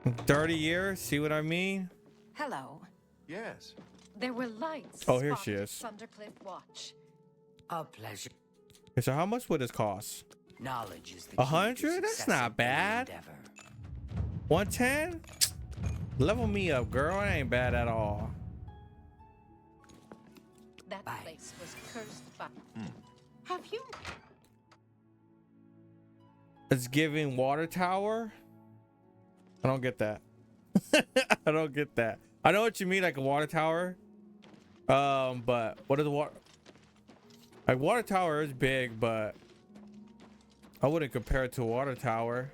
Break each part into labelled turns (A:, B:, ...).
A: 30 years, see what I mean?
B: Hello.
C: Yes.
B: There were lights.
A: Oh, here she is.
B: Thundercliff Watch.
D: A pleasure.
A: Okay, so how much would this cost?
D: Knowledge is the
A: 100? That's not bad. 110? Level me up, girl. It ain't bad at all.
B: That place was cursed by. Have you?
A: It's giving water tower. I don't get that. I don't get that. I know what you mean, like a water tower. But what is the water? Like water tower is big, but I wouldn't compare it to a water tower.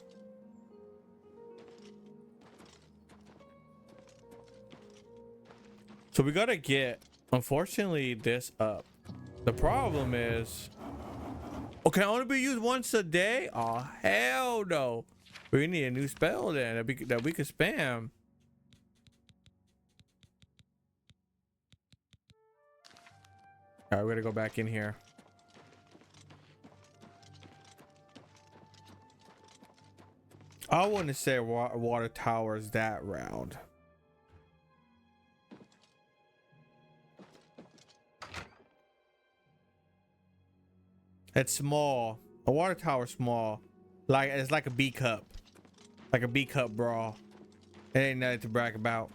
A: So we gotta get, unfortunately, this up. The problem is, okay, only be used once a day. Oh hell no! We need a new spell then that we could spam. All right, we're gonna go back in here. I wouldn't say water tower is that round. It's small. A water tower small. Like it's like a B cup. Like a B cup brawl. It ain't nothing to brag about.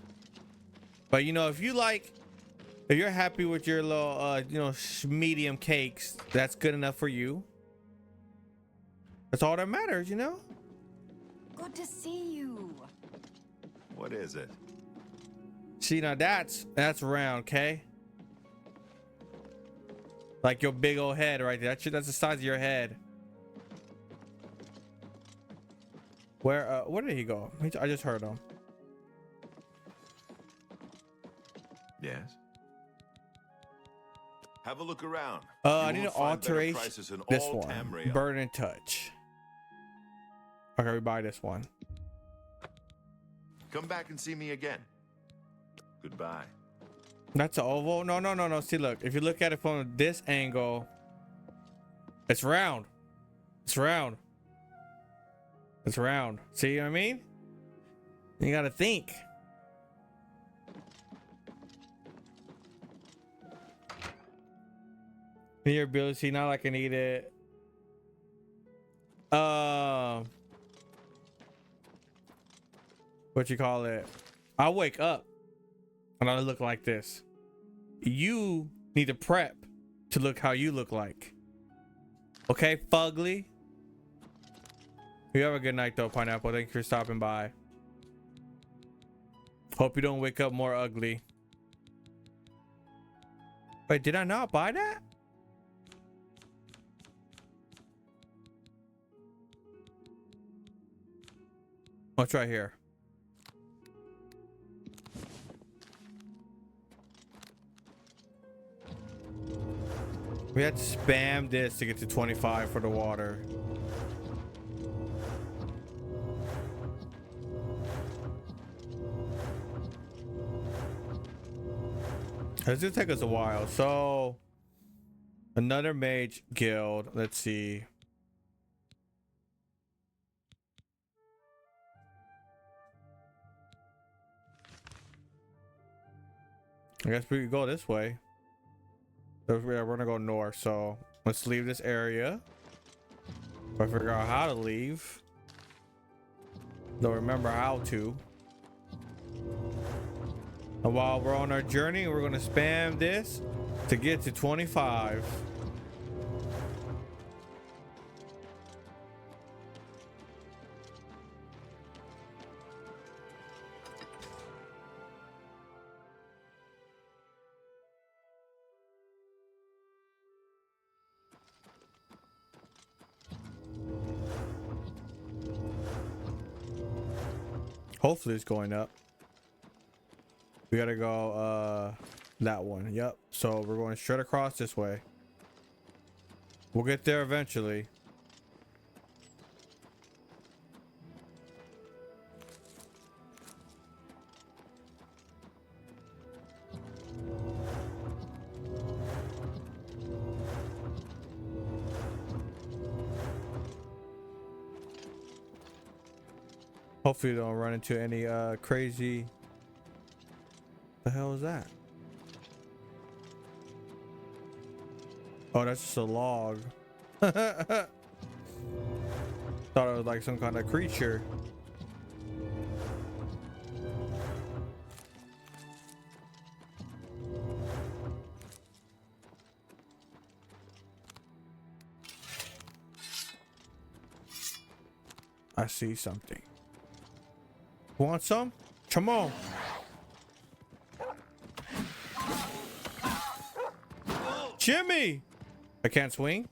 A: But you know, if you're happy with your little medium cakes, that's good enough for you. That's all that matters, you know?
B: Good to see you.
C: What is it?
A: See, now that's round, okay? Like your big old head right there. That's the size of your head. Where did he go? I just heard him.
C: Yes. Have a look around.
A: I need an alteration. This one.
C: Tamriel.
A: Burn and touch. Okay, we buy this one.
C: Come back and see me again. Goodbye.
A: That's an oval. No. See, look. If you look at it from this angle, it's round. It's round. It's round. See what I mean? You gotta think. Your ability, not like I need it. What you call it? I wake up and I look like this. You need to prep to look how you look like. Okay, fugly. You have a good night though, Pineapple. Thank you for stopping by. Hope you don't wake up more ugly. Wait, did I not buy that? What's right here? We had to spam this to get to 25 for the water. It's gonna take us a while. So another mage guild. Let's see. I guess we could go this way. We're gonna go north, so let's leave this area. If I figure out how to leave, don't remember how to. And while we're on our journey, we're gonna spam this to get to 25. Hopefully it's going up. We gotta go that one. Yep. So we're going straight across this way. We'll get there eventually. Hopefully you don't run into any crazy. The hell is that? Oh, that's just a log. Thought it was like some kind of creature. I see something. Want some? Come on. Jimmy! I can't swing?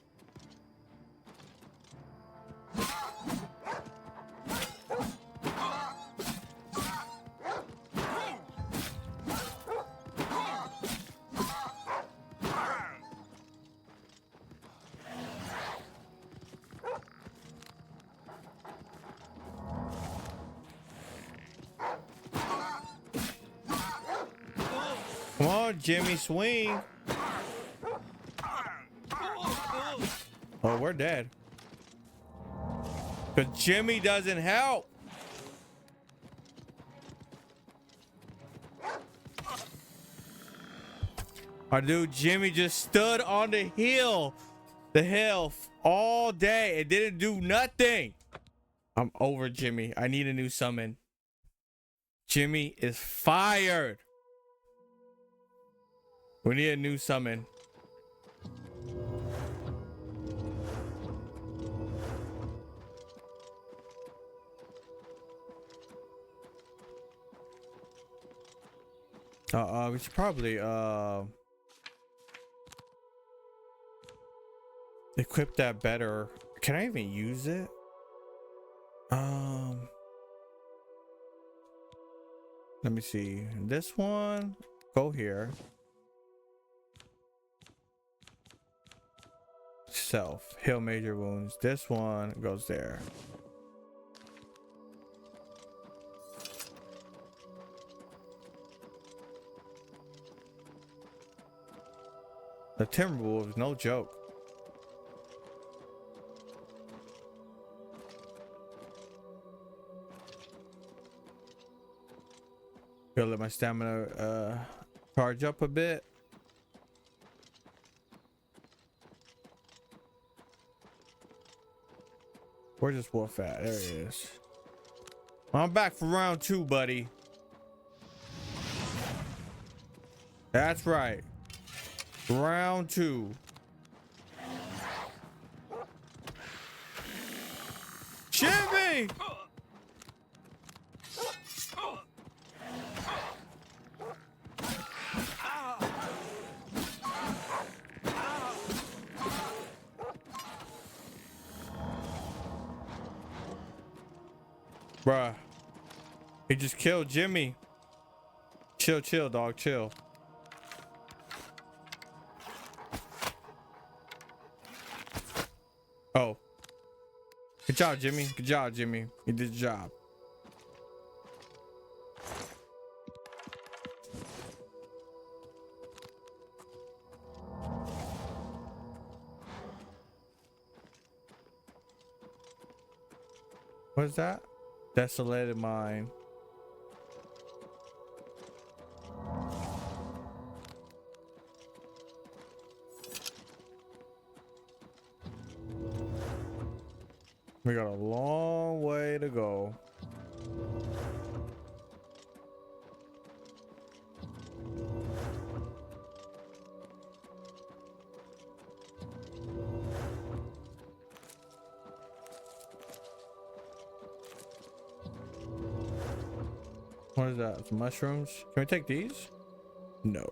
A: Come on, Jimmy, swing. Oh, we're dead. Because Jimmy doesn't help. Our dude Jimmy just stood on the hill all day. It didn't do nothing. I'm over Jimmy. I need a new summon. Jimmy is fired. We need a new summon. We should probably equip that better. Can I even use it? Let me see. This one, go here. Self, heal major wounds. This one goes there. The Timberwolves, no joke. Gotta let my stamina charge up a bit. Where's this wolf at? There he is. I'm back for round 2, buddy. That's right. Round 2. Jimmy! Bruh. He just killed Jimmy. Chill, chill, dog, chill. Oh. Good job, Jimmy. Good job, Jimmy. You did the job. What is that? Desolated mine. We got a long way to go. What is that? Some mushrooms? Can we take these? No.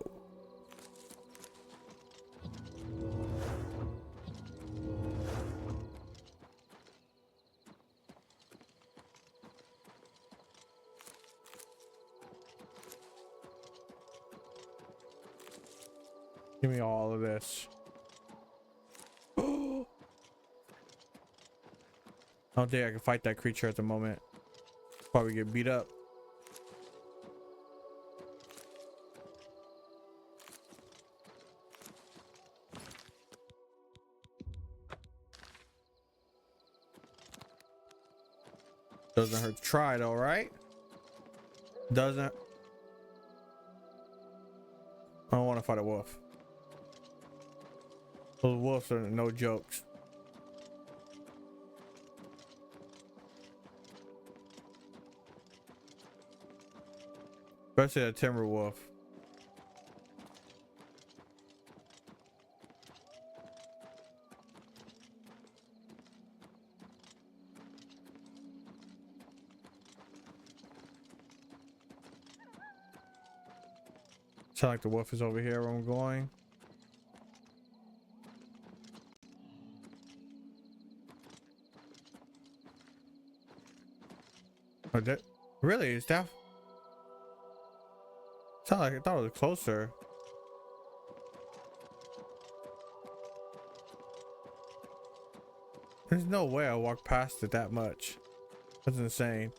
A: Give me all of this. I don't think I can fight that creature at the moment. Probably get beat up. Doesn't hurt to try though, right? Doesn't. I don't want to fight a wolf. Those wolves are no jokes. Especially a timber wolf. Sound like the wolf is over here where I'm going. Oh, that really is that? Sound like I thought it was closer. There's no way I walked past it that much. That's insane.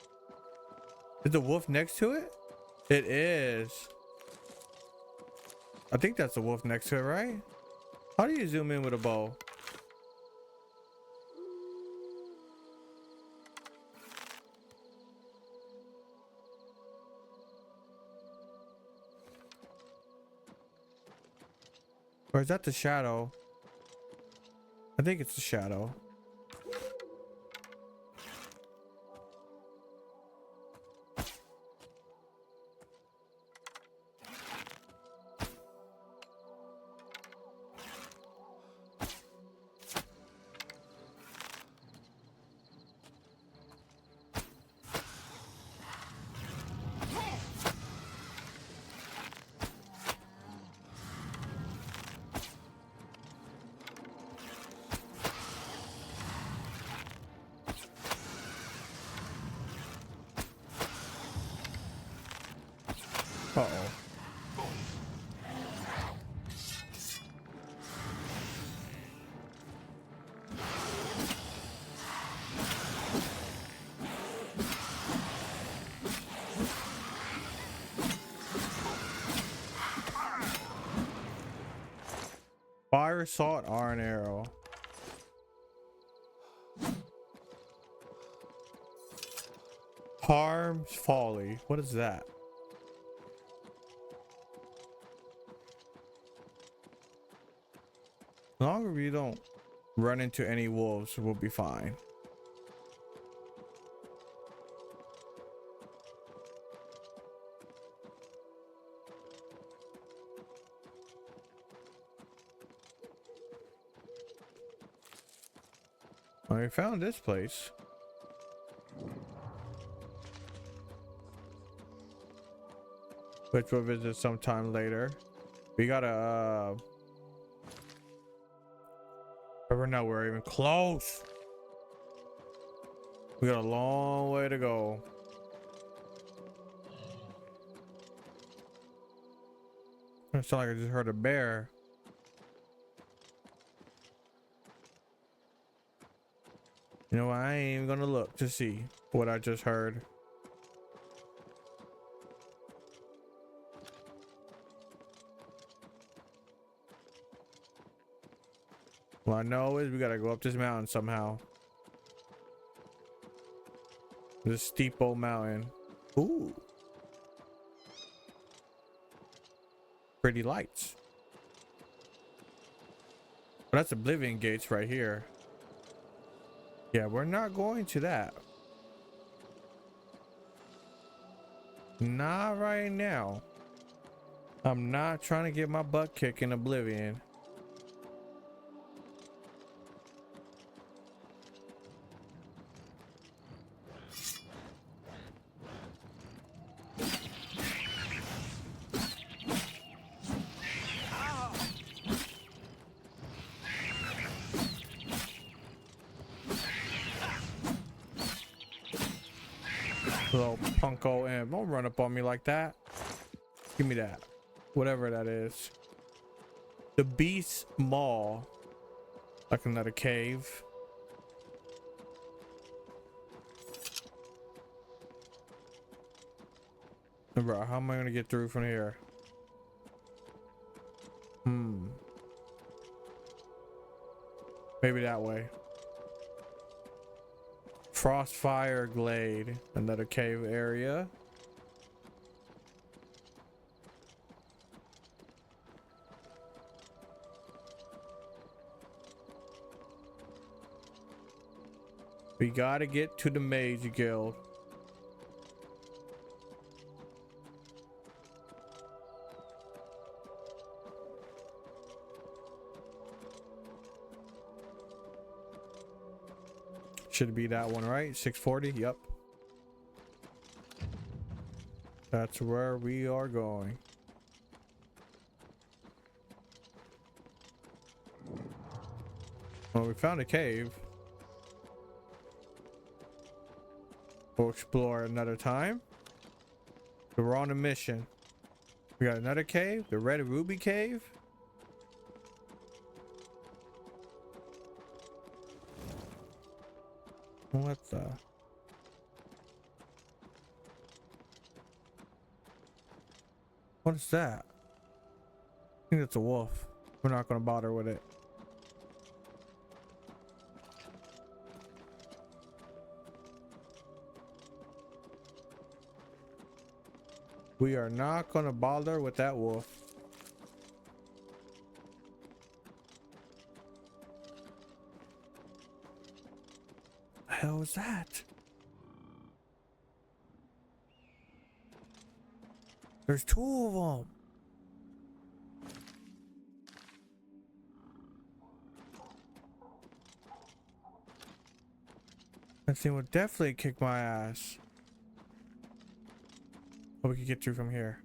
A: Is the wolf next to it? It is. I think that's the wolf next to it, right? How do you zoom in with a bow? Or is that the shadow? I think it's the shadow. Uh-oh. Fire, salt, iron arrow. Harm's folly. What is that? As long as we don't run into any wolves, we'll be fine. I found this place. Which we'll visit sometime later. We gotta but now we're even close. We got a long way to go. It sounds like I just heard a bear. You know, I ain't even gonna look to see what I just heard. What I know is we gotta go up this mountain somehow. This steep old mountain. Ooh. Pretty lights. But that's Oblivion gates right here. Yeah, we're not going to that. Not right now. I'm not trying to get my butt kicked in Oblivion. Little punko and don't run up on me like that. Give me that. Whatever that is. The Beast Maw. Like another cave. Bro, how am I gonna get through from here? Maybe that way. Frostfire Glade, another cave area. We gotta get to the Mage Guild. Should be that one, right? 640. Yep. That's where we are going. Well, we found a cave. We'll explore another time. We're on a mission. We got another cave, the Red Ruby Cave. What the? What is that? I think it's a wolf. We're not gonna bother with it. We are not gonna bother with that wolf. The hell is that? There's two of them. That thing would definitely kick my ass. Oh, we can get through from here.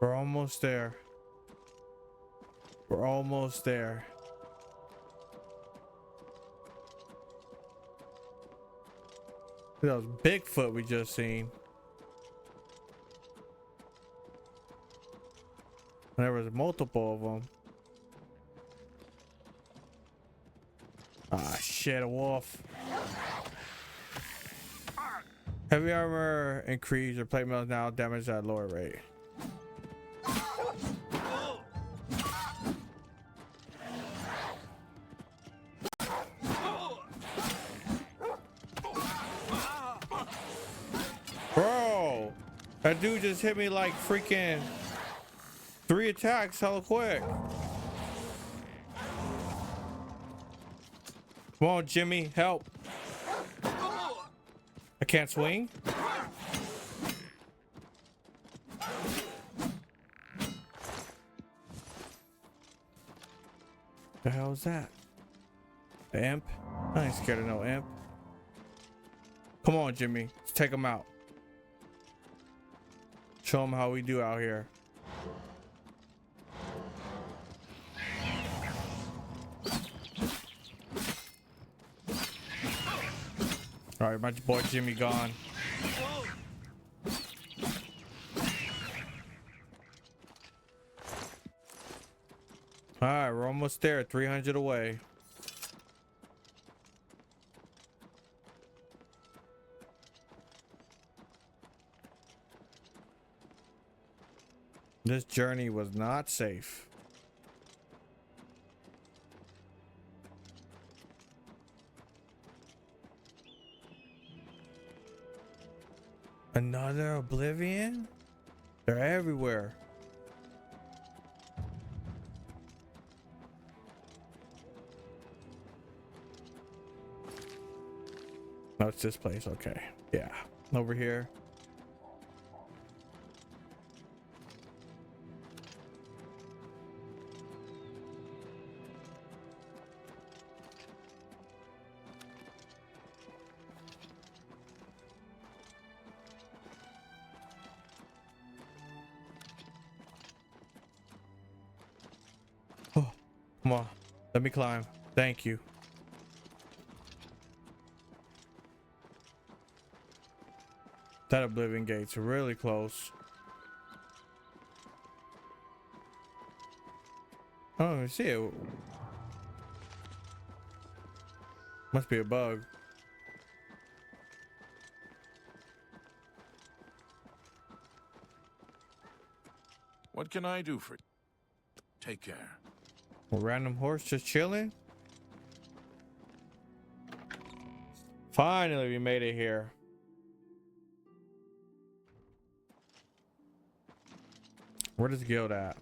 A: We're almost there. We're almost there. That was Bigfoot we just seen. There was multiple of them. Ah, shit, a wolf. Heavy armor increase or plate mail now damage at lower rate. Bro, that dude just hit me like freaking 3 attacks hella quick. Come on, Jimmy, help. I can't swing. The hell is that? The imp? I ain't scared of no imp. Come on, Jimmy. Let's take him out. Show him how we do out here. All right, my boy Jimmy gone. All right, we're almost there. 300 away. This journey was not safe. Another Oblivion? They're everywhere. No, it's this place. Okay. Yeah. Over here. Oh, come on. Let me climb. Thank you. That Oblivion gate's really close. Oh, I see it. Must be a bug.
E: What can I do for you? Take care.
A: A random horse just chilling. Finally, we made it here. Where does Guild at?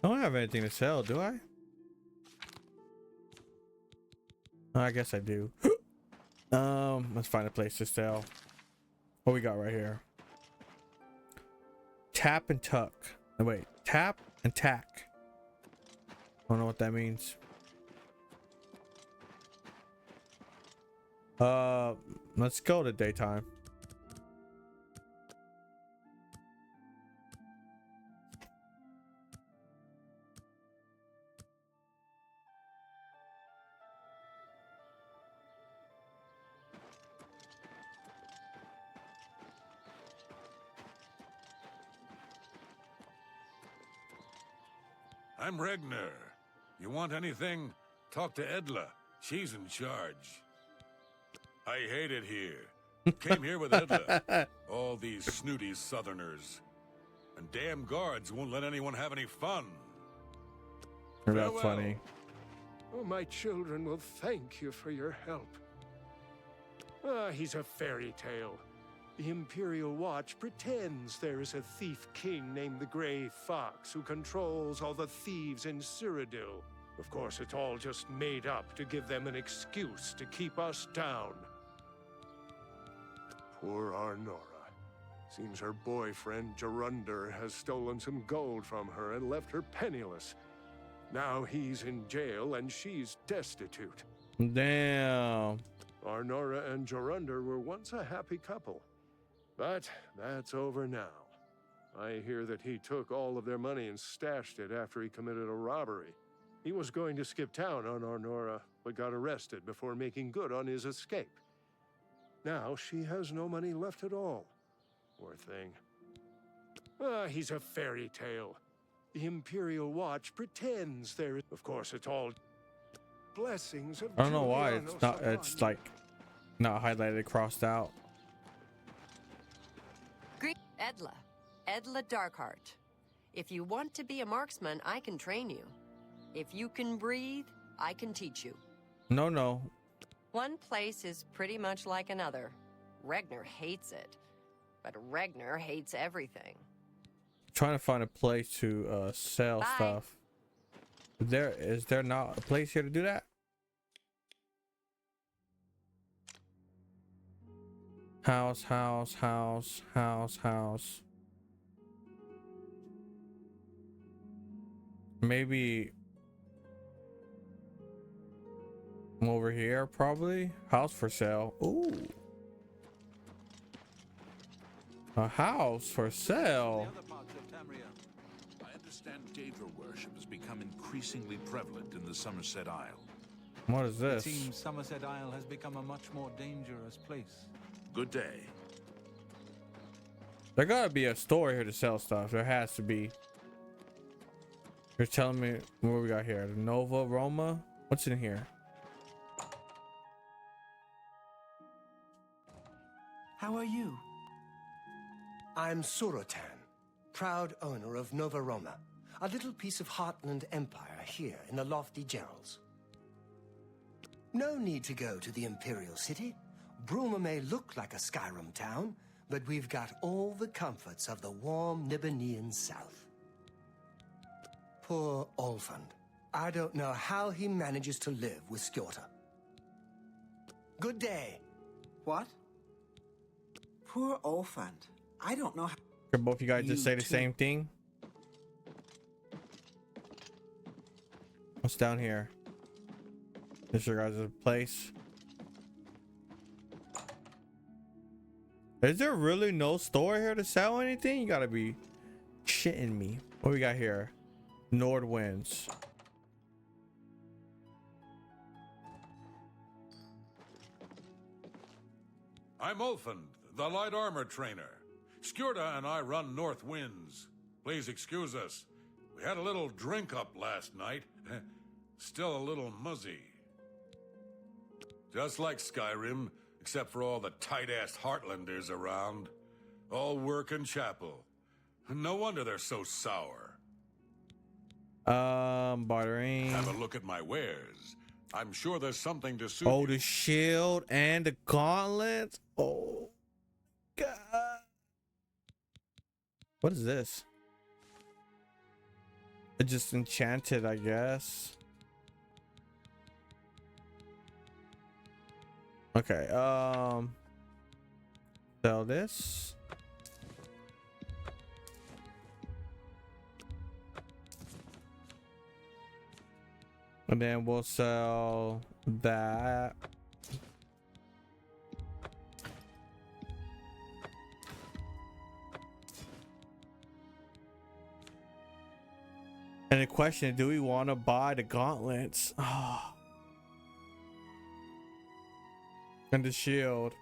A: I don't have anything to sell, do I? Oh, I guess I do. Let's find a place to sell. What we got right here? Tap and tuck. No, wait, tap and tack. I don't know what that means. Let's go to daytime.
E: I'm Regner. You want anything? Talk to Edla. She's in charge. I hate it here. Came here with Edla. All these snooty southerners. And damn guards won't let anyone have any fun.
A: That's
E: Farewell.
A: funny.
F: Oh, my children will thank you for your help. Ah, he's a fairy tale. The Imperial Watch pretends there is a thief king named the Grey Fox who controls all the thieves in Cyrodiil. Of course, it's all just made up to give them an excuse to keep us down. Poor Arnora. Seems her boyfriend, Gerunder, has stolen some gold from her and left her penniless. Now he's in jail and she's destitute.
A: Damn.
F: Arnora and Gerunder were once a happy couple. But that's over now. I hear that he took all of their money and stashed it after he committed a robbery. He was going to skip town on Arnora, but got arrested before making good on his escape. Now she has no money left at all. Poor thing. Ah, he's a fairy tale. The Imperial Watch pretends there is... Of course, it's all blessings of
A: I don't know why
F: Giuliano
A: it's not. It's
F: Savani.
A: like not highlighted, crossed out.
B: Greet Edla. Edla Darkheart. If you want to be a marksman, I can train you. If you can breathe, I can teach you.
A: No, no.
B: One place is pretty much like another. Regner hates it. But Regner hates everything.
A: Trying to find a place to sell
B: Bye.
A: stuff. Is there not a place here to do that? House, house, house, house, house. Maybe over here, probably. House for sale. Ooh. A house for sale.
E: I understand Daedra worship has become increasingly prevalent in the Somerset Isle.
A: What is
G: It
A: this?
G: seems Somerset Isle has become a much more dangerous place.
E: Good day.
A: There gotta be a store here to sell stuff. There has to be. You're telling me what we got here? The Nova Roma? What's in here?
H: How are you? I'm Surotan, proud owner of Nova Roma, a little piece of Heartland Empire here in the lofty Gerals. No need to go to the Imperial City. Bruma may look like a Skyrim town, but we've got all the comforts of the warm Nibbanean south. Poor Olfand. I don't know how he manages to live with Skjorta. Good day.
I: What? Poor Olfand. I don't know how.
A: Could both you guys just
I: You
A: say the
I: too.
A: same thing? What's down here? This your guys' place. Is there really no store here to sell anything? You gotta be shitting me. What we got here? Nordwinds.
E: I'm Ulfand, the light armor trainer. Skjorta and I run North Winds. Please excuse us. We had a little drink up last night. Still a little muzzy. Just like Skyrim, except for all the tight-ass Heartlanders around. All work and chapel. No wonder they're so sour.
A: Bartering.
E: Have a look at my wares. I'm sure there's something to suit
A: Oh,
E: you.
A: the shield and the gauntlets. Oh, God. What is this? It just enchanted, I guess. Okay, sell this. And then we'll sell that. And the question, do we want to buy the gauntlets? Oh. And the shield.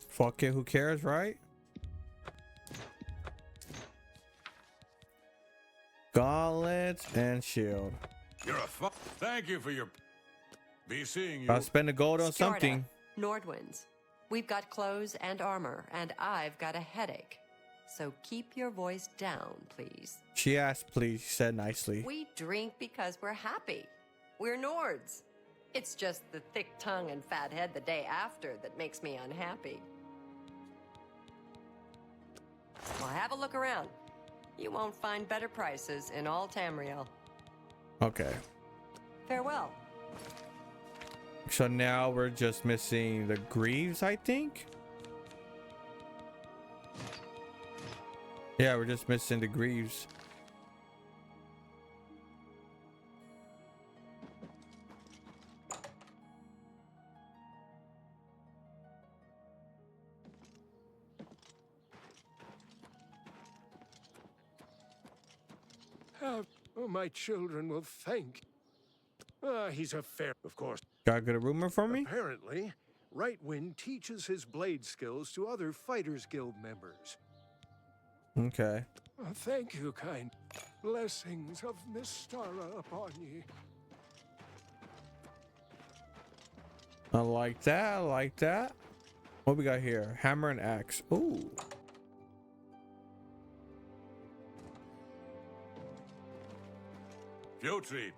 A: Fuck it, who cares, right? Gauntlets and shield.
E: You're a Thank you for your... Be seeing you.
A: I'll spend the gold on
B: Skjarda,
A: something.
B: Nordwinds. We've got clothes and armor, and I've got a headache. So keep your voice down, please.
A: She asked, please. She said nicely.
B: We drink because we're happy. We're Nords. It's just the thick tongue and fat head the day after that makes me unhappy. Well, have a look around. You won't find better prices in all Tamriel.
A: Okay.
B: Farewell.
A: So now we're just missing the greaves, I think. Yeah, we're just missing the greaves.
F: Oh, my children will thank. He's a fair, of course.
A: Got a good rumor for me?
F: Apparently, Rightwind teaches his blade skills to other Fighters Guild members.
A: Okay.
F: Thank you, kind. Blessings of Mystara upon ye.
A: I like that. I like that. What we got here? Hammer and axe. Ooh.
E: Fjotrid,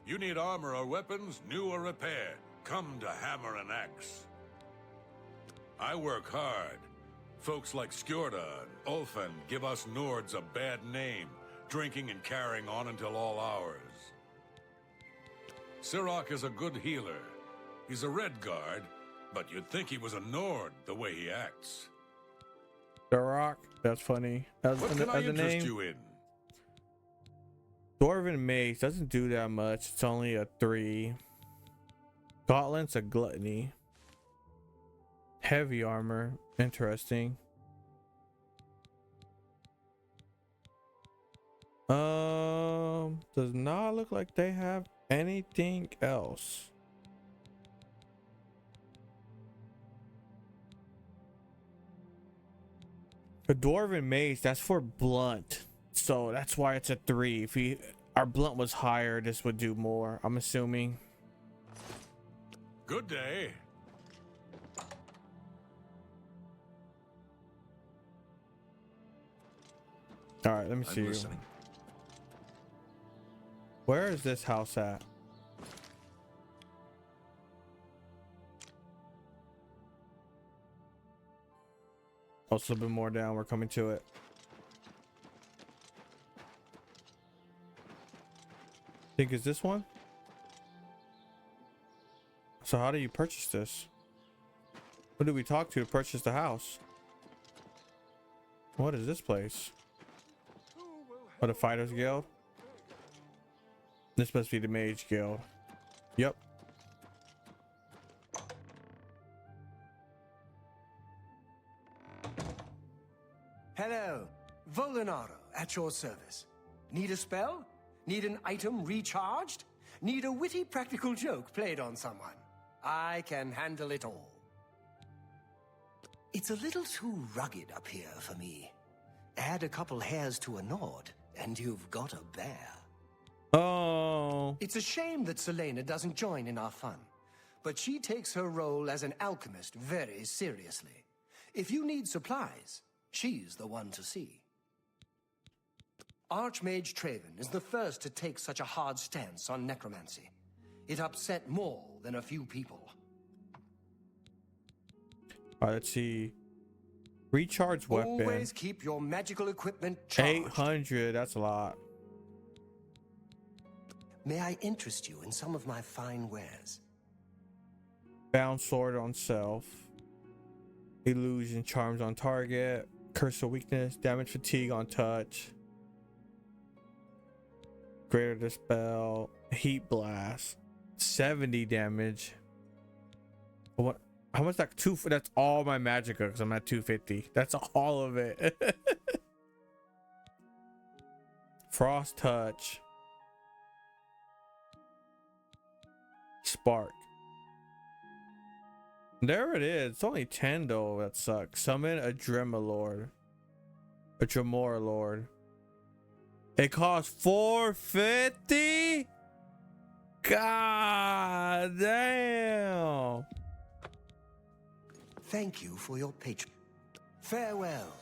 E: you need armor or weapons, new or repair. Come to Hammer and Axe. I work hard. Folks like Skjarda and Ulfan give us Nords a bad name, drinking and carrying on until all hours. Sirach is a good healer. He's a Redguard, but you'd think he was a Nord the way he acts.
A: The Rock. That's funny. As
E: What
A: a
E: can I
A: name.
E: interest you in?
A: Dwarven Mace doesn't do that much. It's only a 3. Gauntlets a gluttony. Heavy armor. Interesting. Does not look like they have anything else. The Dwarven Mace, that's for blunt. So that's why it's a 3. If our blunt was higher, this would do more, I'm assuming.
E: Good day.
A: All right, let me see you.
C: listening.
A: Where is this house at? Oh, it's a little bit more down. We're coming to it. Think is this one? So how do you purchase this? Who do we talk to purchase the house? What is this place? Oh, the Fighters Guild? This must be the Mage Guild. Yep.
H: Hello, Volinaro at your service. Need a spell? Need an item recharged? Need a witty practical joke played on someone? I can handle it all. It's a little too rugged up here for me. Add a couple hairs to a Nord, and you've got a bear.
A: Oh.
H: It's a shame that Selena doesn't join in our fun. but she takes her role as an alchemist very seriously. If you need supplies, she's the one to see. Archmage Traven is the first to take such a hard stance on necromancy. It upset more than a few people.
A: All right, let's see. Recharge weapon.
H: Always keep your magical equipment charged.
A: 800, that's a lot.
H: May I interest you in some of my fine wares?
A: Bound sword on self. Illusion charms on target. Curse of weakness. Damage fatigue on touch. Greater dispel. Heat blast. 70 damage. What? How much that that's all my magicka because I'm at 250. That's all of it. Frost touch. Spark. There it is. It's only 10 though. That sucks. Summon a Dremor Lord. It costs 450. God damn.
H: Thank you for your patron. Farewell.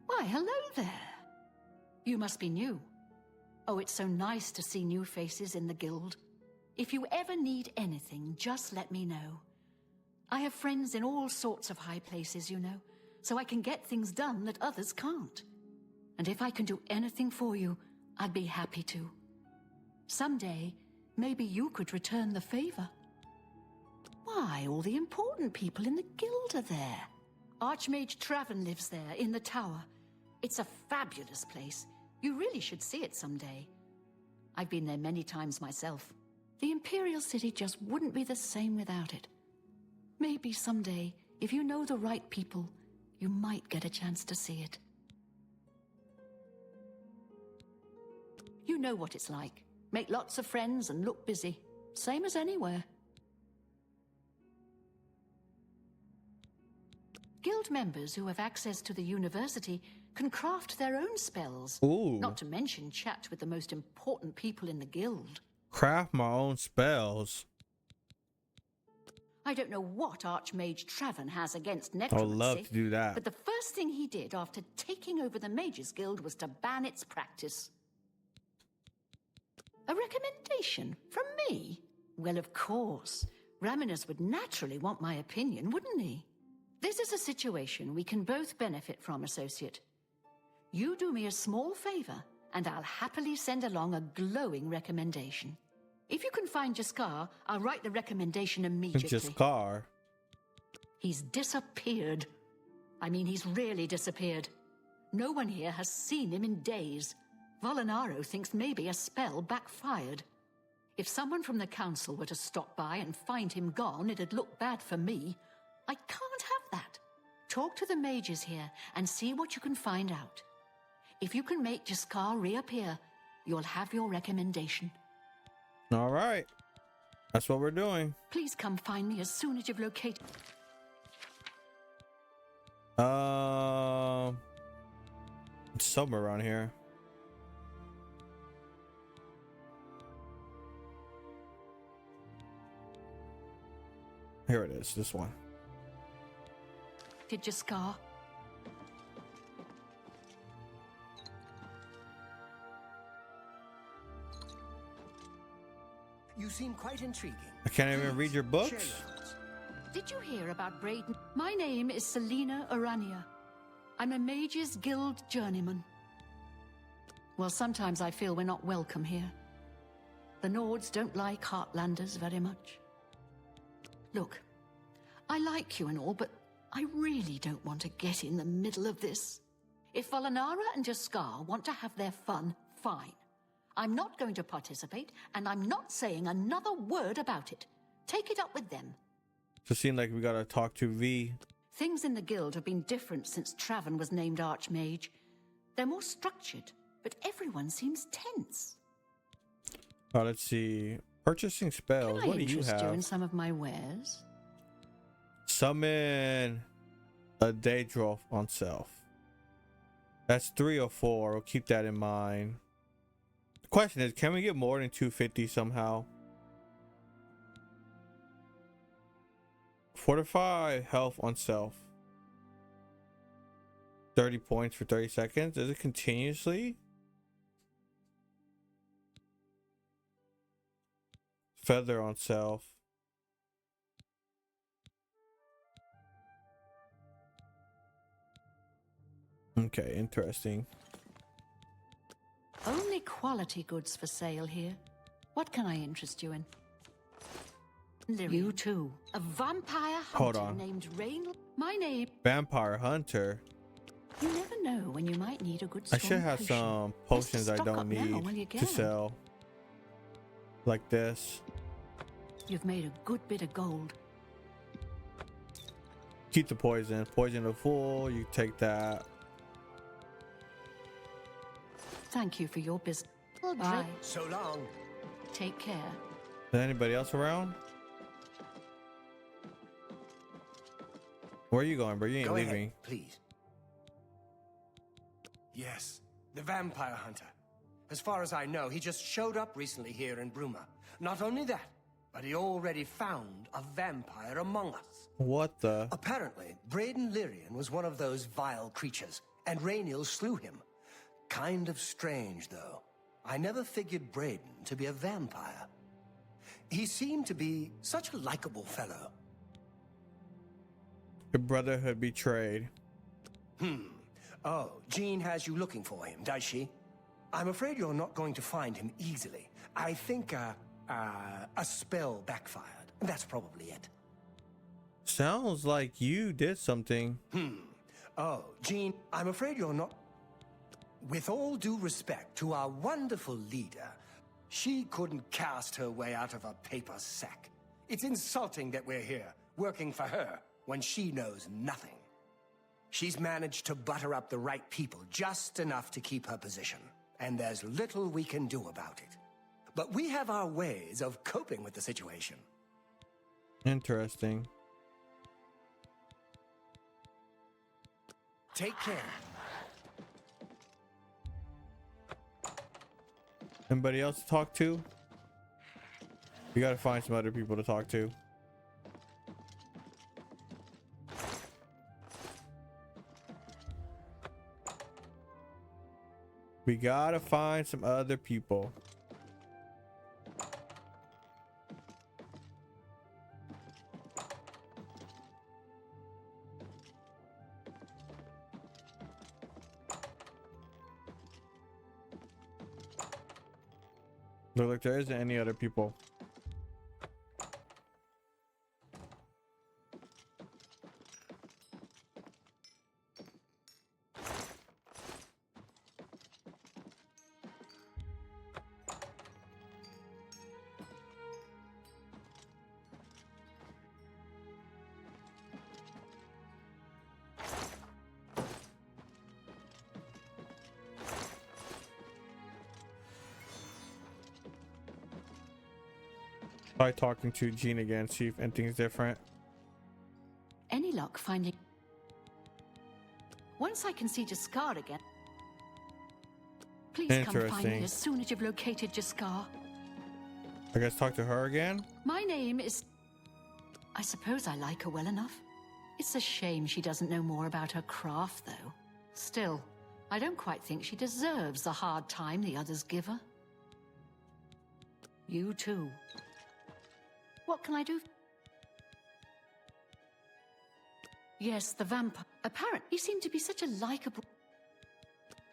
J: Why, hello there. You must be new. Oh, it's so nice to see new faces in the guild. If you ever need anything, just let me know. I have friends in all sorts of high places, you know, so I can get things done that others can't. And if I can do anything for you, I'd be happy to. Someday, maybe you could return the favor. Why, all the important people in the guild are there. Archmage Traven lives there, in the tower. It's a fabulous place. You really should see it someday. I've been there many times myself. The Imperial City just wouldn't be the same without it. Maybe someday, if you know the right people, you might get a chance to see it. You know what it's like. Make lots of friends and look busy. Same as anywhere. Guild members who have access to the university can craft their own spells.
A: Ooh.
J: Not to mention chat with the most important people in the guild.
A: Craft my own spells.
J: I don't know what Archmage Traven has against
A: I
J: necromancy.
A: would love to do that.
J: But the first thing he did after taking over the Mages Guild was to ban its practice. A recommendation from me? Well, of course. Raminus would naturally want my opinion, wouldn't he? This is a situation we can both benefit from, Associate. You do me a small favor, and I'll happily send along a glowing recommendation. If you can find Jaskar, I'll write the recommendation immediately.
A: Jaskar?
J: He's disappeared. I mean, he's really disappeared. No one here has seen him in days. Volinaro thinks maybe a spell backfired. If someone from the council were to stop by and find him gone, it'd look bad for me. I can't have that. Talk to the mages here and see what you can find out. If you can make Jaskar reappear, you'll have your recommendation.
A: All right. That's what we're doing.
J: Please come find me as soon as you've located...
A: It's somewhere around here. Here it is, this one.
J: Did Jaskar?
H: You seem quite intriguing.
A: I can't even read your books.
H: Share your thoughts.
J: Did you hear about Braden? My name is Selena Arania. I'm a Mages Guild journeyman. Well, sometimes I feel we're not welcome here. The Nords don't like Heartlanders very much. Look, I like you and all, but I really don't want to get in the middle of this. If Volinara and Jaskar want to have their fun, fine. I'm not going to participate, and I'm not saying another word about it. Take it up with them.
A: So it seems like we gotta talk to V.
J: Things in the guild have been different since Traven was named Archmage. They're more structured, but everyone seems tense.
A: Oh, let's see. Purchasing spells.
J: Can I
A: What do you
J: interest you
A: have?
J: in some of my wares?
A: Summon a Daedrolf on self. That's 3 or 4. We'll keep that in mind. The question is, can we get more than 250 somehow? Fortify health on self. 30 points for 30 seconds. Is it continuously? Feather on self. Okay, interesting.
J: Only quality goods for sale here. What can I interest you in? You too. A vampire
A: Hold
J: hunter
A: on.
J: named Rain. My name.
A: Vampire hunter.
J: You never know when you might need a good
A: I
J: strong
A: should have
J: potion.
A: some
J: Best
A: potions
J: to
A: I
J: stock
A: don't
J: up now
A: need
J: while you
A: to
J: can.
A: sell. Like this.
J: You've made a good bit of gold.
A: Keep the poison. Poison to full. You take that.
J: Thank you for your business. Bye.
H: So long.
J: Take care.
A: Is anybody else around? Where are you going, bro? You ain't
H: Go
A: leaving.
H: ahead, please. Yes, the vampire hunter. As far as I know, he just showed up recently here in Bruma. Not only that, but he already found a vampire among us.
A: What the?
H: Apparently, Braden Lyrian was one of those vile creatures, and Rainiel slew him. Kind of strange, though. I never figured Braden to be a vampire. He seemed to be such a likable fellow.
A: Your brotherhood betrayed.
H: Oh, Jean has you looking for him, does she? I'm afraid you're not going to find him easily. I think a spell backfired. That's probably it.
A: Sounds like you did something.
H: Oh, Jean, I'm afraid you're not... With all due respect to our wonderful leader, she couldn't cast her way out of a paper sack. It's insulting that we're here, working for her, when she knows nothing. She's managed to butter up the right people just enough to keep her position, and there's little we can do about it. But we have our ways of coping with the situation.
A: Interesting.
H: Take care.
A: Anybody else to talk to? We gotta find some other people to talk to. We gotta find some other people. Look like there isn't any other people. Try talking to Jean again, see if anything's different.
J: Any luck finding... Once I can see Jaskar again... Please come find me
A: Interesting.
J: as soon as you've located Jaskar.
A: I guess talk to her again?
J: My name is... I suppose I like her well enough. It's a shame she doesn't know more about her craft, though. Still, I don't quite think she deserves the hard time the others give her. You too. What can I do? Yes, the vampire. Apparently, he seemed to be such a likable...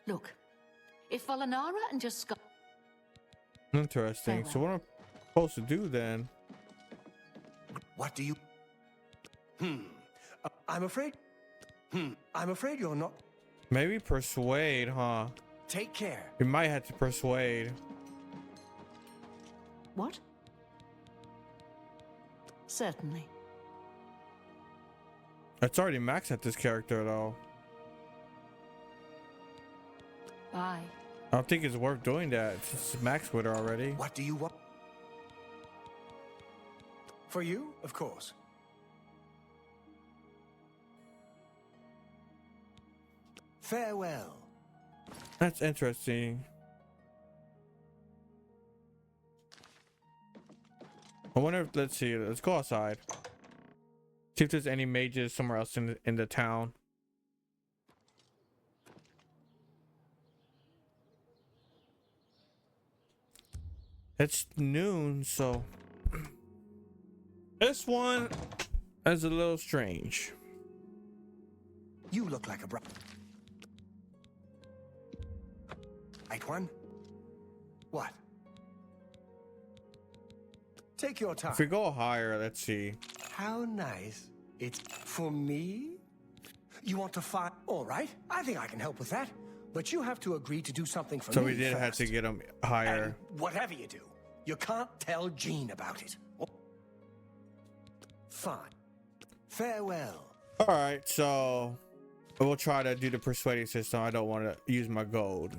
J: Look, if Valinara and Jaskar...
A: Interesting. So what am I supposed to do then?
H: What do you... I'm afraid... I'm afraid you're not...
A: Maybe persuade, huh?
H: Take care.
A: We might have to persuade.
J: What? Certainly.
A: It's already maxed at this character though.
J: Bye.
A: I don't think it's worth doing that. It's maxed with her already.
H: What do you want? For you, of course. Farewell.
A: That's interesting. I wonder if, let's see, let's go outside. See if there's any mages somewhere else in the town. It's noon, so this one is a little strange.
H: You look like a right one. What? Take your time.
A: If we go higher, let's see.
H: How nice. It's for me? You want to fight? All right, I think I can help with that. But you have to agree to do something for me.
A: So we did
H: first.
A: have to get him higher.
H: And whatever you do, you can't tell Jean about it. Fine. Farewell.
A: All right, so we'll try to do the persuading system. I don't want to use my gold.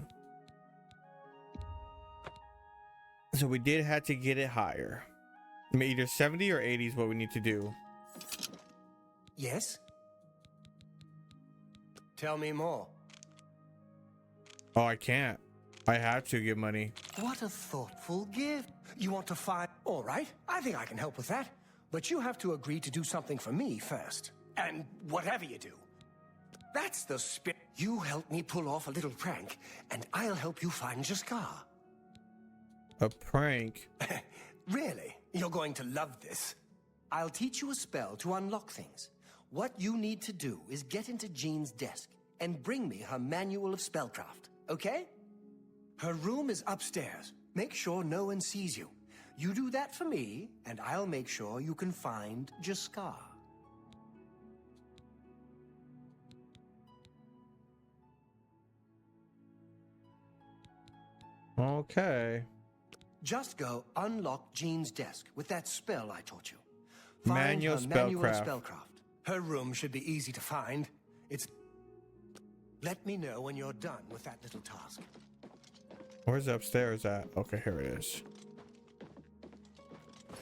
A: So we did have to get it higher. I mean, either 70 or 80 is what we need to do.
H: Yes? Tell me more.
A: Oh, I can't. I have to give money.
H: What a thoughtful gift. You want to fight? All right, I think I can help with that. But you have to agree to do something for me first. And whatever you do. That's the spirit. You help me pull off a little prank, and I'll help you find Jaskar.
A: A prank?
H: Really? You're going to love this. I'll teach you a spell to unlock things. What you need to do is get into Jean's desk and bring me her manual of spellcraft, okay? Her room is upstairs. Make sure no one sees you. You do that for me, and I'll make sure you can find Jaskar.
A: Okay.
H: Just go unlock Jean's desk with that spell I taught you.
A: Manual
H: Manual
A: spellcraft.
H: spellcraft. Her room should be easy to find. It's... Let me know when you're done with that little task.
A: Where's the upstairs at? Okay, here it is.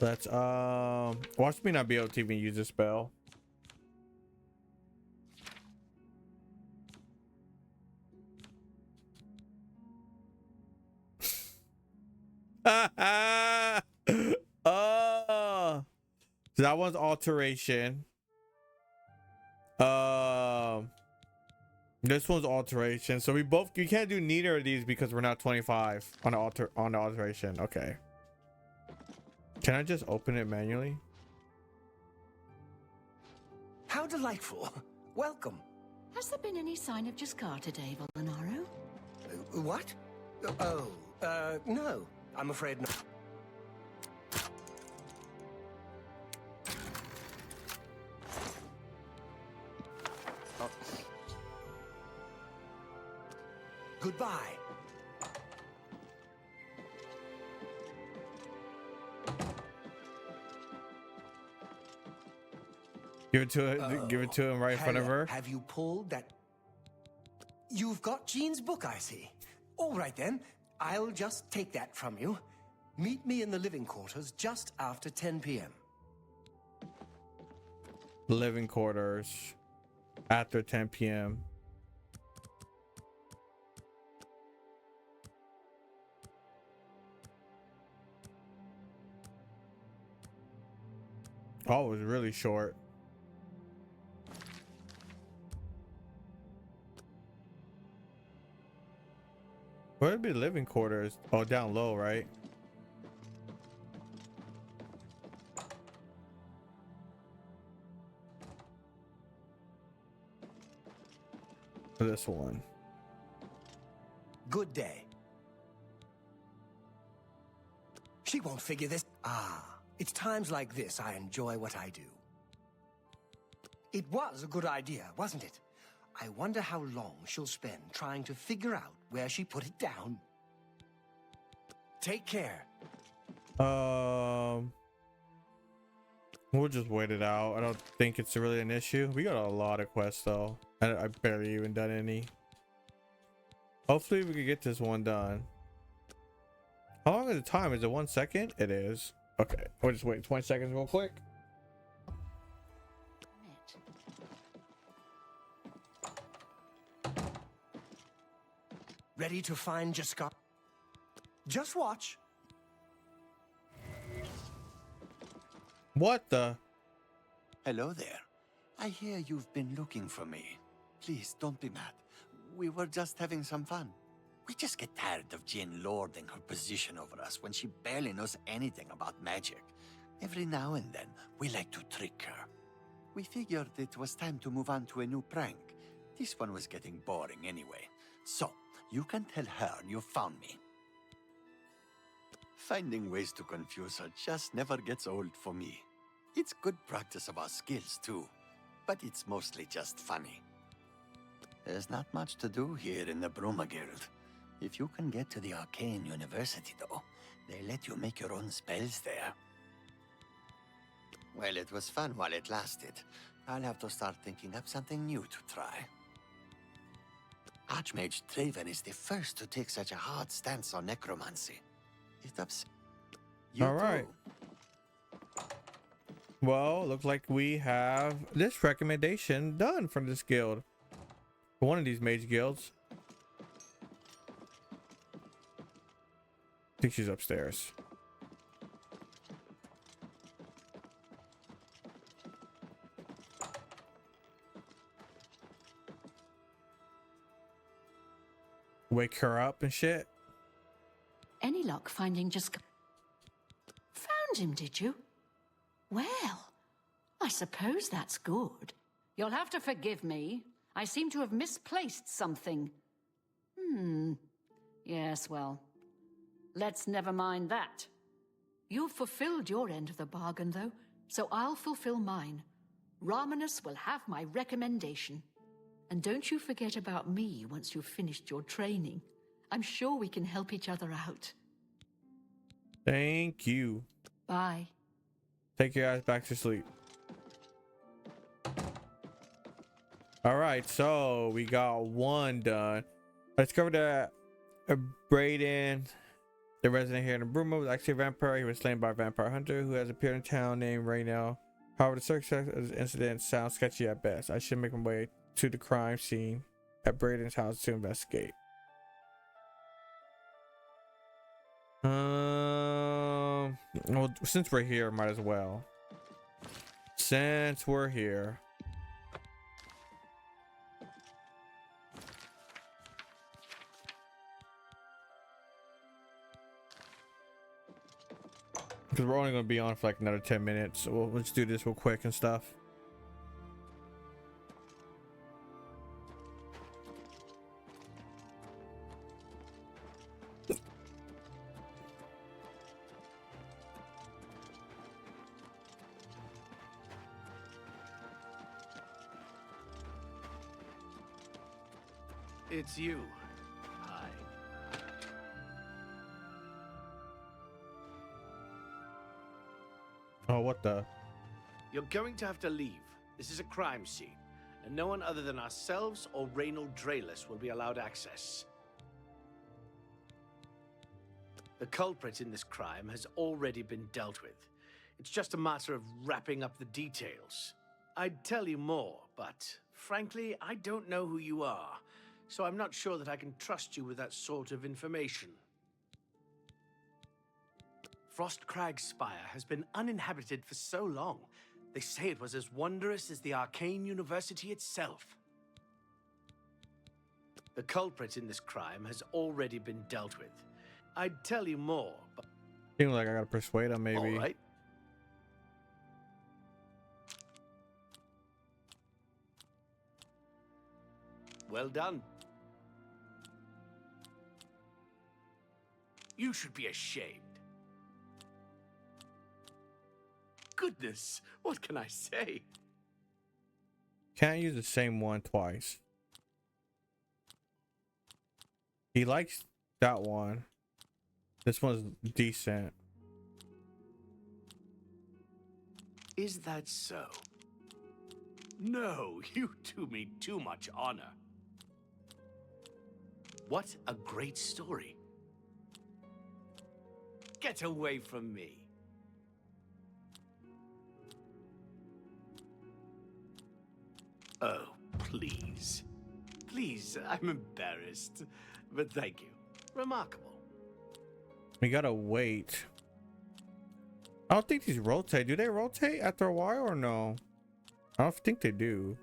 A: Let's watch me not be able to even use this spell. Oh, so that one's alteration. This one's alteration. So we can't do neither of these because we're not 25 on the alteration. Okay. Can I just open it manually?
H: How delightful. Welcome.
J: Has there been any sign of Jaskar today, Volanaro?
H: What? No. I'm afraid not. Oh. Goodbye.
A: Give it to him right in front of her.
H: Have you pulled that? You've got Jean's book, I see. All right then. I'll just take that from you. Meet me in the living quarters just after 10 p.m.
A: Living quarters after 10 p.m. Oh, it was really short. Where would be living quarters? Oh, down low, right? This one.
H: Good day. She won't figure this. It's times like this I enjoy what I do. It was a good idea, wasn't it? I wonder how long she'll spend trying to figure out where she put it down. Take care.
A: We'll just wait it out. I don't think it's really an issue. We got a lot of quests though. I barely even done any. Hopefully we can get this one done. How long is the time? Is it 1 second? It is. Okay, we'll just wait 20 seconds real quick.
H: Ready to find Jaskar? Just watch.
A: What the?
K: Hello there. I hear you've been looking for me. Please, don't be mad. We were just having some fun. We just get tired of Jane lording her position over us when she barely knows anything about magic. Every now and then, we like to trick her. We figured it was time to move on to a new prank. This one was getting boring anyway. So, you can tell her you found me. Finding ways to confuse her just never gets old for me. It's good practice of our skills, too. But it's mostly just funny. There's not much to do here in the Bruma Guild. If you can get to the Arcane University, though, they let you make your own spells there. Well, it was fun while it lasted. I'll have to start thinking up something new to try. Archmage Draven is the first to take such a hard stance on necromancy. It upsets you.
A: All right. Well, looks like we have this recommendation done from this guild. For one of these mage guilds. I think she's upstairs. Wake her up and shit.
J: Any luck finding just... Found him, did you? Well, I suppose that's good. You'll have to forgive me. I seem to have misplaced something. Yes, well, let's never mind that. You've fulfilled your end of the bargain, though, so I'll fulfill mine. Ramanus will have my recommendation. And don't you forget about me once you've finished your training. I'm sure we can help each other out.
A: Thank you.
J: Bye.
A: Take your ass back to sleep. All right, so we got one done. Let's cover that. Braden, the resident here in the Bruma, was actually a vampire. He was slain by a vampire hunter who has appeared in town named Raynell. However, the circumstances of the incident sounds sketchy at best. I should make my way to the crime scene at Braden's house to investigate. Well, since we're here, might as well. Since we're here. Because we're only going to be on for like another 10 minutes. So we'll just do this real quick and stuff.
L: It's you. Hi.
A: Oh, what the?
L: You're going to have to leave. This is a crime scene, and no one other than ourselves or Reynold Drayless will be allowed access. The culprit in this crime has already been dealt with. It's just a matter of wrapping up the details. I'd tell you more, but frankly, I don't know who you are. So I'm not sure that I can trust you with that sort of information. Frostcrag Spire has been uninhabited for so long. They say it was as wondrous as the Arcane University itself. The culprit in this crime has already been dealt with. I'd tell you more, but...
A: Seems like I gotta persuade him, maybe.
L: All right. Well done. You should be ashamed. Goodness, what can I say?
A: Can't use the same one twice. He likes that one. This one's decent.
L: Is that so? No, you do me too much honor. What a great story. Get away from me. Oh, please. Please, I'm embarrassed. But thank you. Remarkable.
A: We gotta wait. I don't think these rotate. Do they rotate after a while or no? I don't think they do.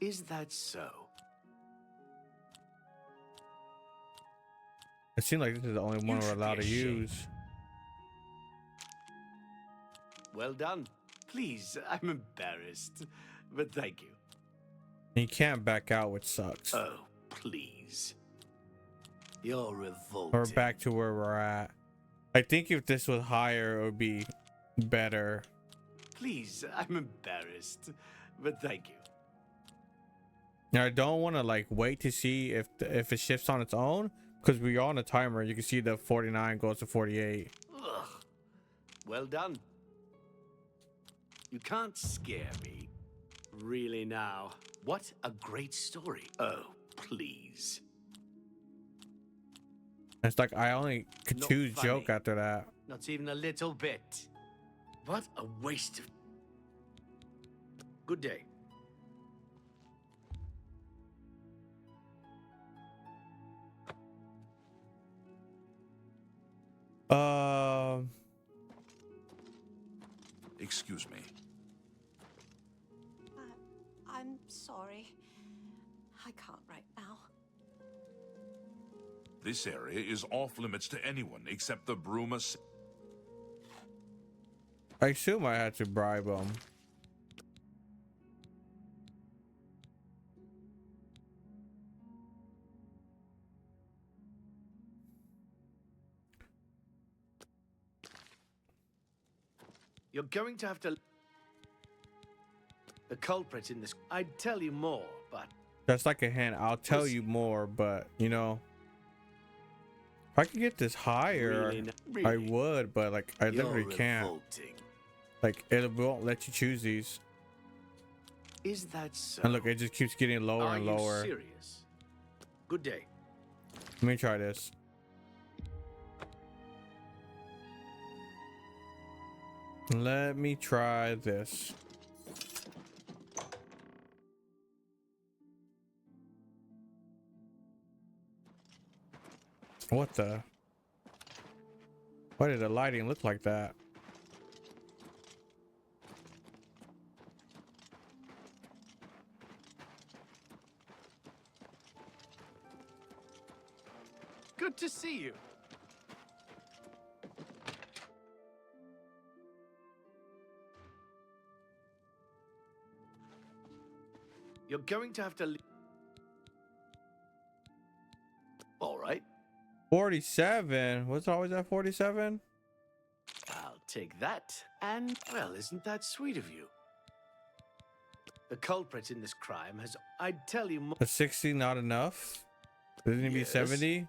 L: Is that so?
A: It seems like this is the only one we're allowed to use.
L: Well done. Please, I'm embarrassed, but thank you.
A: You can't back out, which sucks.
L: Oh, please. You're revolting.
A: We're back to where we're at. I think if this was higher, it would be better.
L: Please, I'm embarrassed, but thank you.
A: Now, I don't want to like wait to see if it shifts on its own, because we're on a timer. You can see the 49 goes to 48.
L: Ugh. Well done. You can't scare me. Really now. What a great story. Oh, please.
A: It's like I only could
L: Not
A: choose
L: funny.
A: joke after that.
L: Not even a little bit. What a waste of... Good day.
C: Excuse me.
M: I'm sorry. I can't right now.
C: This area is off limits to anyone except the Bruma.
A: I assume I had to bribe them.
L: You're going to have to... The culprit in this... I'd tell you more, but...
A: That's like a hint. I'll tell you more, but you know, if I could get this higher,
L: Really?
A: I would, but like I literally can't.
L: Revolting.
A: Like it won't let you choose these.
L: Is that so?
A: And look, it just keeps getting lower
L: Are
A: and
L: you
A: lower.
L: serious? Good day.
A: Let me try this. Let me try this. What the? Why did the lighting look like that?
L: Good to see you. You're going to have to... All right.
A: 47? Was it always at 47?
L: I'll take that. And, well, isn't that sweet of you? The culprit in this crime has... I'd tell you more...
A: A 60 not enough? Didn't it be
L: Yes.
A: 70?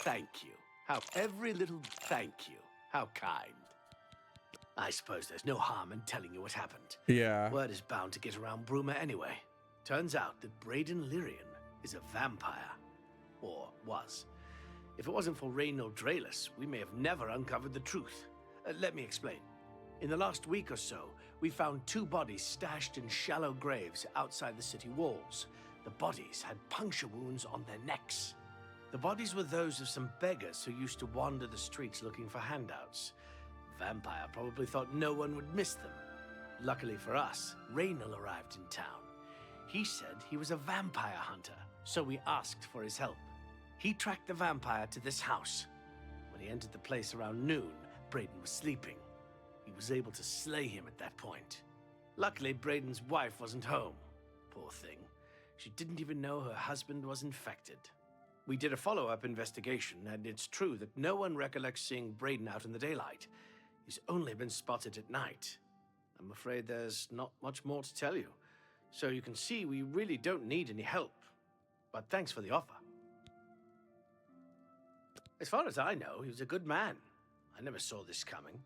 L: Thank you. How every little... Thank you. How kind. I suppose there's no harm in telling you what happened.
A: Yeah.
L: Word is bound to get around Bruma anyway. Turns out that Braden Lyrian is a vampire. Or was. If it wasn't for Reynald Draelus, we may have never uncovered the truth. Let me explain. In the last week or so, we found 2 bodies stashed in shallow graves outside the city walls. The bodies had puncture wounds on their necks. The bodies were those of some beggars who used to wander the streets looking for handouts. Vampire probably thought no one would miss them. Luckily for us, Reynald arrived in town. He said he was a vampire hunter, so we asked for his help. He tracked the vampire to this house. When he entered the place around noon, Braden was sleeping. He was able to slay him at that point. Luckily, Braden's wife wasn't home. Poor thing. She didn't even know her husband was infected. We did a follow-up investigation, and it's true that no one recollects seeing Braden out in the daylight. He's only been spotted at night. I'm afraid there's not much more to tell you. So you can see we really don't need any help. But thanks for the offer. As far as I know, he was a good man. I never saw this coming.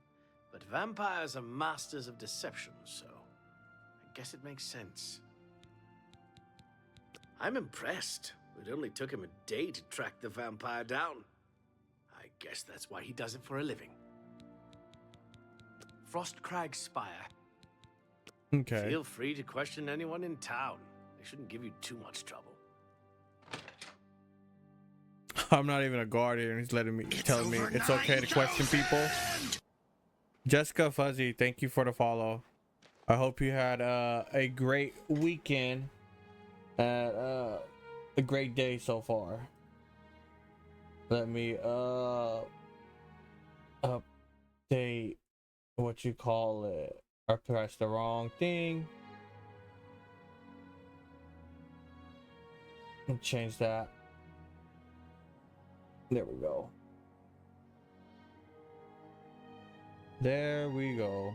L: But vampires are masters of deception, so I guess it makes sense. I'm impressed. It only took him a day to track the vampire down. I guess that's why he does it for a living. Frostcrag Spire.
A: Okay.
L: Feel free to question anyone in town. They shouldn't give you too much trouble.
A: I'm not even a guardian. He's telling me it's okay to question people. Jessica Fuzzy, thank you for the follow. I hope you had a great weekend and a great day so far. Let me update what you call it. I pressed the wrong thing. And change that. There we go. There we go.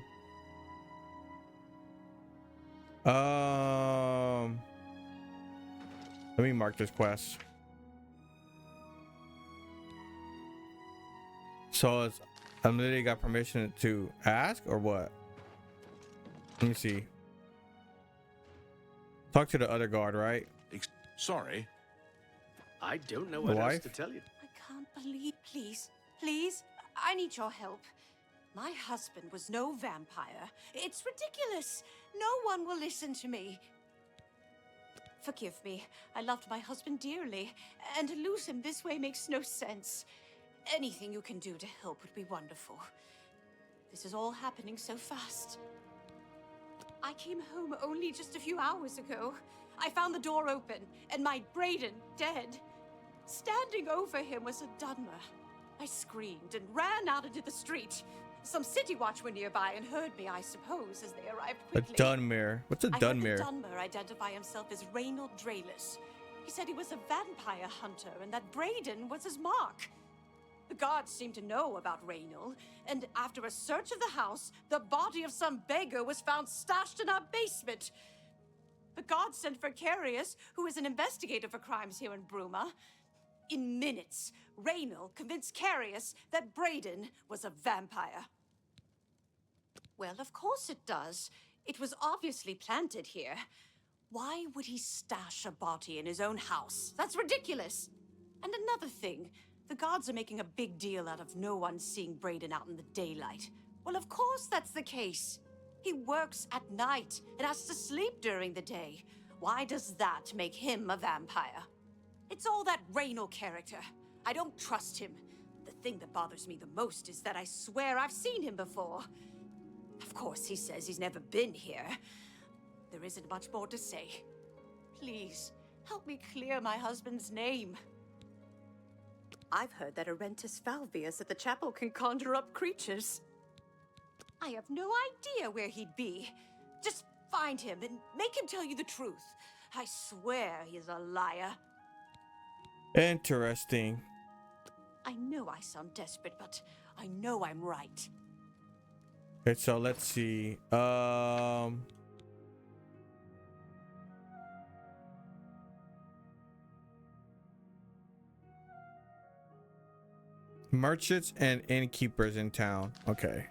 A: Let me mark this quest. So it's I literally got permission to ask or what? Let me see. Talk to the other guard, right?
C: Sorry.
L: I don't know what else to tell you.
M: I can't believe. Please, please, I need your help. My husband was no vampire. It's ridiculous. No one will listen to me. Forgive me. I loved my husband dearly, and to lose him this way makes no sense. Anything you can do to help would be wonderful. This is all happening so fast. I came home only just a few hours ago. I found the door open, and my Braden dead. Standing over him was a Dunmer. I screamed and ran out into the street. Some city watch were nearby and heard me, I suppose, as they arrived quickly.
A: A Dunmer. What's a Dunmer?
M: I heard the Dunmer identify himself as Reynold Drayless. He said he was a vampire hunter and that Braden was his mark. The guards seemed to know about Reynold, and after a search of the house, the body of some beggar was found stashed in our basement. The guards sent for Carius, who is an investigator for crimes here in Bruma. In minutes, Reynold convinced Carius that Braden was a vampire. Well, of course it does. It was obviously planted here. Why would he stash a body in his own house? That's ridiculous. And another thing, the guards are making a big deal out of no one seeing Braden out in the daylight. Well, of course that's the case. He works at night and has to sleep during the day. Why does that make him a vampire? It's all that Reynold character. I don't trust him. The thing that bothers me the most is that I swear I've seen him before. Of course, he says he's never been here. There isn't much more to say. Please, help me clear my husband's name. I've heard that Arentus Falvius at the chapel can conjure up creatures. I have no idea where he'd be. Just find him and make him tell you the truth. I swear he's a liar.
A: Interesting.
M: I know I sound desperate, but I know I'm right.
A: Okay, so let's see. Merchants and innkeepers in town. Okay.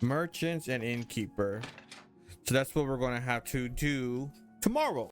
A: Merchants and innkeeper. So that's what we're going to have to do tomorrow.